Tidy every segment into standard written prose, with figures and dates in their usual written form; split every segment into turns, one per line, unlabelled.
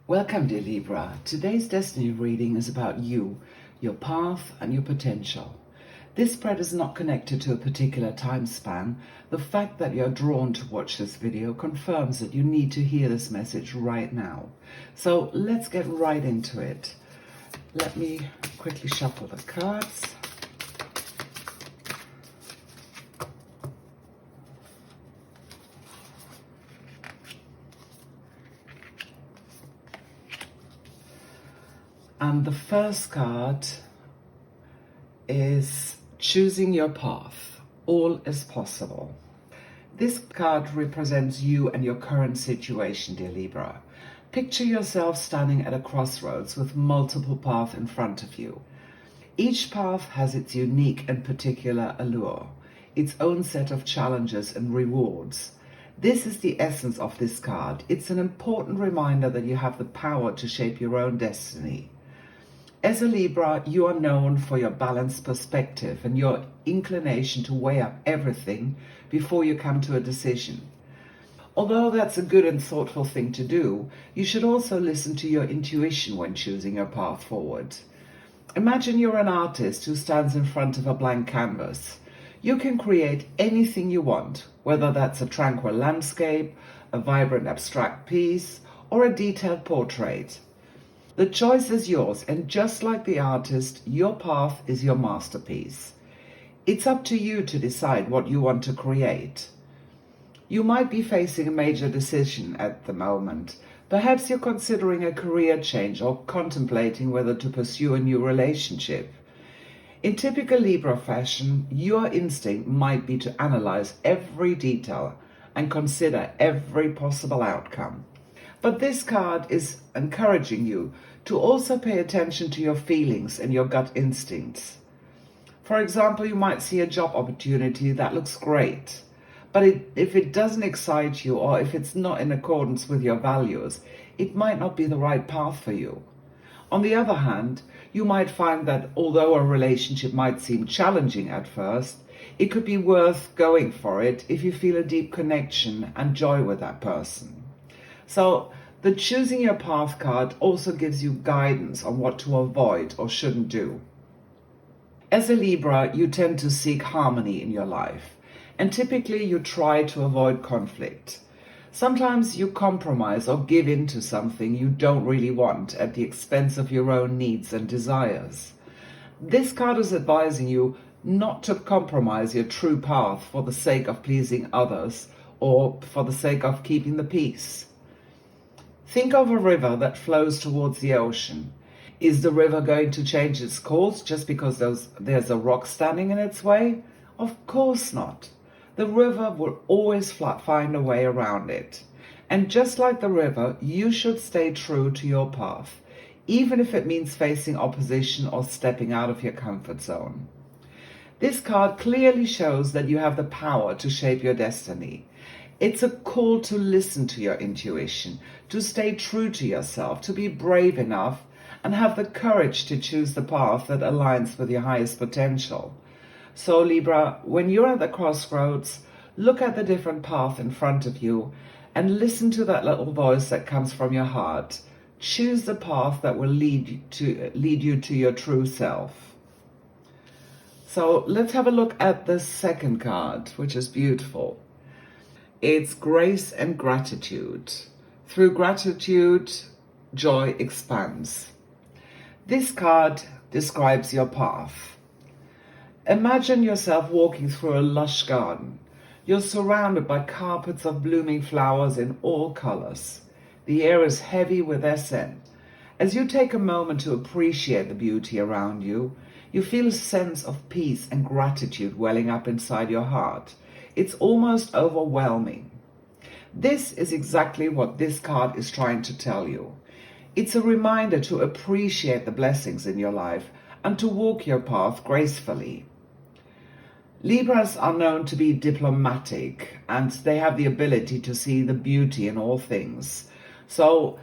Welcome, dear Libra. Today's destiny reading is about you, your path, and your potential. This spread is not connected to a particular time span. The fact that you're drawn to watch this video confirms that you need to hear this message right now. So let's get right into it. Let me quickly shuffle the cards. And the first card is choosing your path. All is possible. This card represents you and your current situation, dear Libra. Picture yourself standing at a crossroads with multiple paths in front of you. Each path has its unique and particular allure, its own set of challenges and rewards. This is the essence of this card. It's an important reminder that you have the power to shape your own destiny. As a Libra, you are known for your balanced perspective and your inclination to weigh up everything before you come to a decision. Although that's a good and thoughtful thing to do, you should also listen to your intuition when choosing your path forward. Imagine you're an artist who stands in front of a blank canvas. You can create anything you want, whether that's a tranquil landscape, a vibrant abstract piece, or a detailed portrait. The choice is yours, and just like the artist, your path is your masterpiece. It's up to you to decide what you want to create. You might be facing a major decision at the moment. Perhaps you're considering a career change or contemplating whether to pursue a new relationship. In typical Libra fashion, your instinct might be to analyze every detail and consider every possible outcome. But this card is encouraging you to also pay attention to your feelings and your gut instincts. For example, you might see a job opportunity that looks great, but if it doesn't excite you or if it's not in accordance with your values, it might not be the right path for you. On the other hand, you might find that although a relationship might seem challenging at first, it could be worth going for it if you feel a deep connection and joy with that person. So the choosing your path card also gives you guidance on what to avoid or shouldn't do. As a Libra, you tend to seek harmony in your life, and typically you try to avoid conflict. Sometimes you compromise or give in to something you don't really want at the expense of your own needs and desires. This card is advising you not to compromise your true path for the sake of pleasing others or for the sake of keeping the peace. Think of a river that flows towards the ocean. Is the river going to change its course just because there's a rock standing in its way? Of course not. The river will always find a way around it. And just like the river, you should stay true to your path, even if it means facing opposition or stepping out of your comfort zone. This card clearly shows that you have the power to shape your destiny. It's a call to listen to your intuition, to stay true to yourself, to be brave enough and have the courage to choose the path that aligns with your highest potential. So Libra, when you're at the crossroads, look at the different path in front of you and listen to that little voice that comes from your heart. Choose the path that will lead you to your true self. So let's have a look at the second card, which is beautiful. It's grace and gratitude. Through gratitude, joy expands. This card describes your path. Imagine yourself walking through a lush garden. You're surrounded by carpets of blooming flowers in all colors. The air is heavy with their scent. As you take a moment to appreciate the beauty around you, you feel a sense of peace and gratitude welling up inside your heart. It's almost overwhelming. This is exactly what this card is trying to tell you. It's a reminder to appreciate the blessings in your life and to walk your path gracefully. Libras are known to be diplomatic and they have the ability to see the beauty in all things. So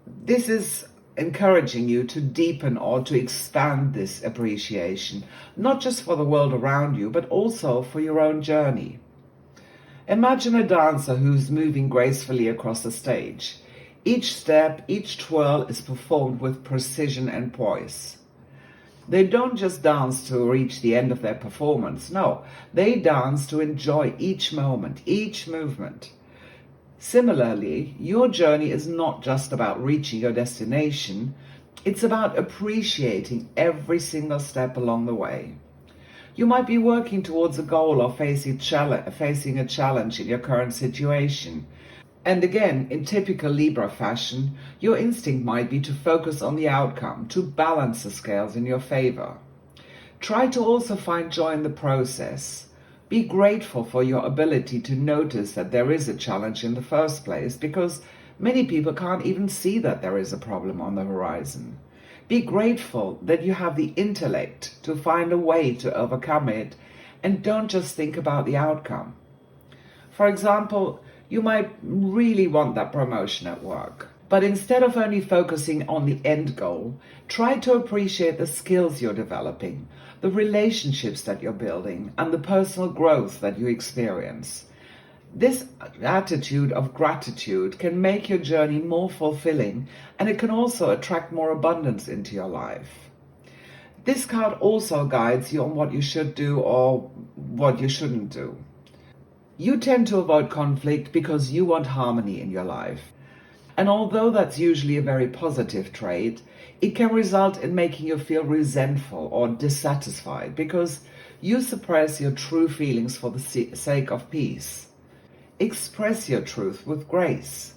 this is encouraging you to deepen or to expand this appreciation, not just for the world around you, but also for your own journey. Imagine a dancer who's moving gracefully across the stage. Each step, each twirl is performed with precision and poise. They don't just dance to reach the end of their performance. No, they dance to enjoy each moment, each movement. Similarly, your journey is not just about reaching your destination, it's about appreciating every single step along the way. You might be working towards a goal or facing a challenge in your current situation. And again, in typical Libra fashion, your instinct might be to focus on the outcome, to balance the scales in your favor. Try to also find joy in the process. Be grateful for your ability to notice that there is a challenge in the first place, because many people can't even see that there is a problem on the horizon. Be grateful that you have the intellect to find a way to overcome it, and don't just think about the outcome. For example, you might really want that promotion at work, but instead of only focusing on the end goal, try to appreciate the skills you're developing, the relationships that you're building, and the personal growth that you experience. This attitude of gratitude can make your journey more fulfilling, and it can also attract more abundance into your life. This card also guides you on what you should do or what you shouldn't do. You tend to avoid conflict because you want harmony in your life. And although that's usually a very positive trait, it can result in making you feel resentful or dissatisfied because you suppress your true feelings for the sake of peace. Express your truth with grace.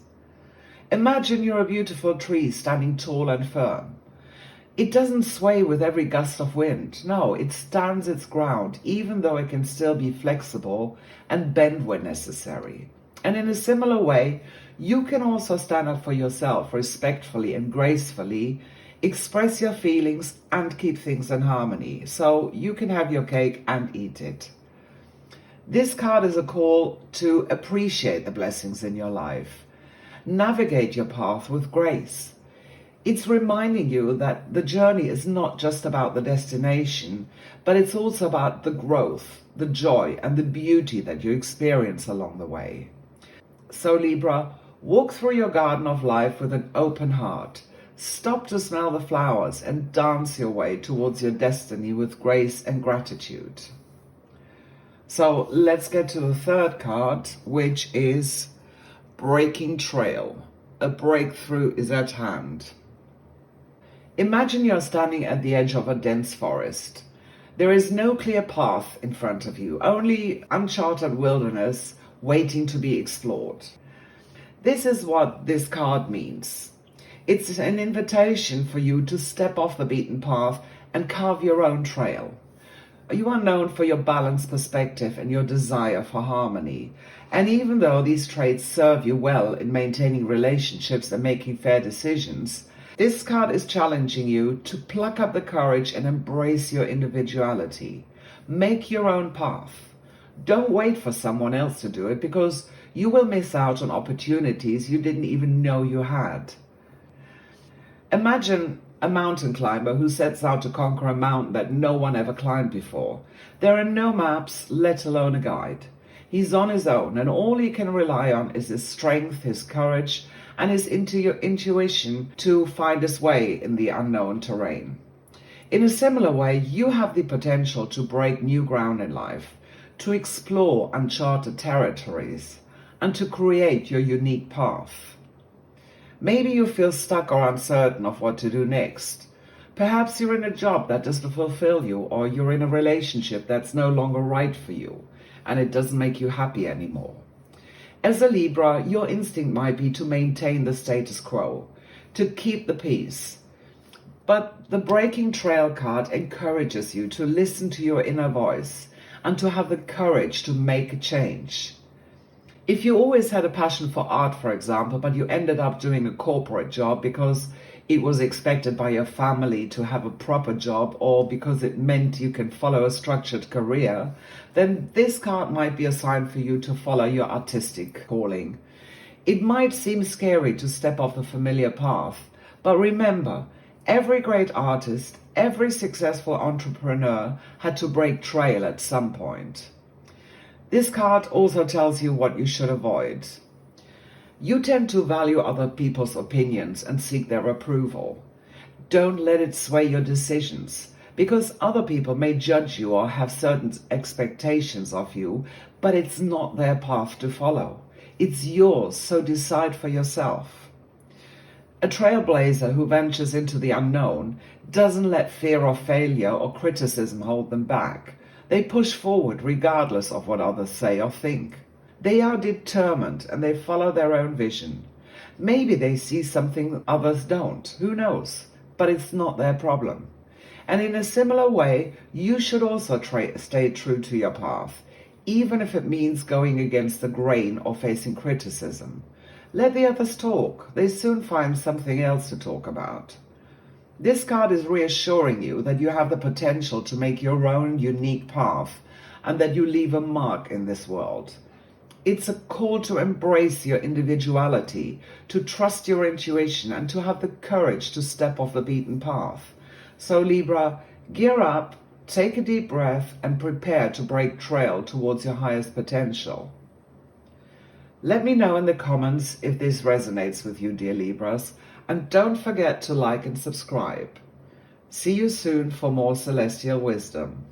Imagine you're a beautiful tree standing tall and firm. It doesn't sway with every gust of wind. No, it stands its ground, even though it can still be flexible and bend when necessary. And in a similar way, you can also stand up for yourself respectfully and gracefully, express your feelings and keep things in harmony, so you can have your cake and eat it. This card is a call to appreciate the blessings in your life. Navigate your path with grace. It's reminding you that the journey is not just about the destination, but it's also about the growth, the joy, and the beauty that you experience along the way. So Libra, walk through your garden of life with an open heart. Stop to smell the flowers and dance your way towards your destiny with grace and gratitude. So let's get to the third card, which is Breaking Trail. A breakthrough is at hand. Imagine you're standing at the edge of a dense forest. There is no clear path in front of you, only uncharted wilderness waiting to be explored. This is what this card means. It's an invitation for you to step off the beaten path and carve your own trail. You are known for your balanced perspective and your desire for harmony. And even though these traits serve you well in maintaining relationships and making fair decisions, this card is challenging you to pluck up the courage and embrace your individuality. Make your own path. Don't wait for someone else to do it, because you will miss out on opportunities you didn't even know you had. Imagine a mountain climber who sets out to conquer a mountain that no one ever climbed before. There are no maps, let alone a guide. He's on his own, and all he can rely on is his strength, his courage, and his intuition to find his way in the unknown terrain. In a similar way, you have the potential to break new ground in life, to explore uncharted territories, and to create your unique path. Maybe you feel stuck or uncertain of what to do next. Perhaps you're in a job that doesn't fulfill you, or you're in a relationship that's no longer right for you, and it doesn't make you happy anymore. As a Libra, your instinct might be to maintain the status quo, to keep the peace. But the Breaking Trail card encourages you to listen to your inner voice and to have the courage to make a change. If you always had a passion for art, for example, but you ended up doing a corporate job because it was expected by your family to have a proper job, or because it meant you can follow a structured career, then this card might be a sign for you to follow your artistic calling. It might seem scary to step off the familiar path, but remember, every great artist, every successful entrepreneur had to break trail at some point. This card also tells you what you should avoid. You tend to value other people's opinions and seek their approval. Don't let it sway your decisions, because other people may judge you or have certain expectations of you, but it's not their path to follow. It's yours, so decide for yourself. A trailblazer who ventures into the unknown doesn't let fear of failure or criticism hold them back. They push forward regardless of what others say or think. They are determined and they follow their own vision. Maybe they see something others don't, who knows, but it's not their problem. And in a similar way, you should also stay true to your path, even if it means going against the grain or facing criticism. Let the others talk. They soon find something else to talk about. This card is reassuring you that you have the potential to make your own unique path and that you leave a mark in this world. It's a call to embrace your individuality, to trust your intuition, and to have the courage to step off the beaten path. So Libra, gear up, take a deep breath, and prepare to break trail towards your highest potential. Let me know in the comments if this resonates with you, dear Libras, and don't forget to like and subscribe. See you soon for more celestial wisdom.